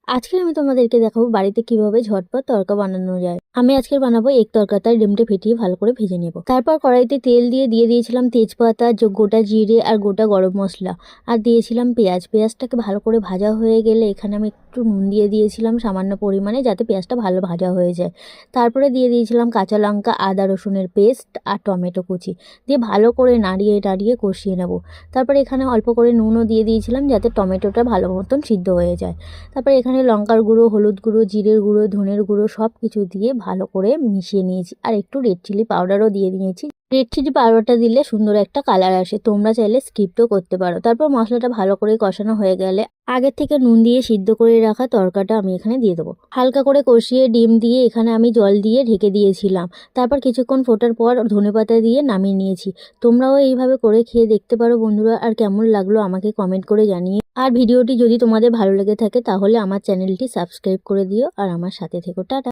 আজকে আমি তোমাদেরকে দেখাবো বাড়িতে কিভাবে ঝটপট তড়কা বানানো যায়। আমি আজকে বানাবো এগ তড়কা। তাই ডিমটা ফেটিয়ে ভালো করে ভেজে নেব। তারপর কড়াইতে তেল দিয়ে দিয়েছিলাম তেজপাতা, গোটা জিরে আর গোটা গরম মশলা, আর দিয়েছিলাম পেঁয়াজ। পেঁয়াজটাকে ভালো করে ভাজা হয়ে গেলে এখানে আমি একটু নুন দিয়ে দিয়েছিলাম সামান্য পরিমাণে, যাতে পেঁয়াজটা ভালো ভাজা হয়ে যায়। তারপরে দিয়ে দিয়েছিলাম কাঁচা লঙ্কা, আদা রসুনের পেস্ট আর টমেটো কুচি দিয়ে ভালো করে নাড়িয়ে টাড়িয়ে কষিয়ে নেব। তারপরে এখানে অল্প করে নুনও দিয়ে দিয়েছিলাম, যাতে টমেটোটা ভালো মতন সিদ্ধ হয়ে যায়। তারপরে এখানে লঙ্কার গুঁড়ো, হলুদ গুঁড়ো, জিরের গুঁড়ো, ধনের গুঁড়ো সব কিছু দিয়ে ভালো করে মিশিয়ে নিয়েছি। আর একটু রেড চিলি পাউডারও দিয়ে দিয়েছি। রেড চিলি পাউডারটা দিলে সুন্দর একটা কালার আসে, তোমরা চাইলে স্কিপও করতে পারো। তারপর মশলাটা ভালো করে কষানো হয়ে গেলে আগের থেকে নুন দিয়ে সিদ্ধ করে রাখা তরকাটা আমি এখানে দিয়ে দেবো। হালকা করে কষিয়ে ডিম দিয়ে এখানে আমি জল দিয়ে ঢেকে দিয়েছিলাম। তারপর কিছুক্ষণ ফোটার পর ধনেপাতা দিয়ে নামিয়ে নিয়েছি। তোমরাও এইভাবে করে খেয়ে দেখতে পারো বন্ধুরা, আর কেমন লাগলো আমাকে কমেন্ট করে জানিয়ে। আর ভিডিওটি যদি তোমাদের ভালো লেগে থাকে তাহলে আমার চ্যানেলটি সাবস্ক্রাইব করে দিও আর আমার সাথে থেকো। টাটা।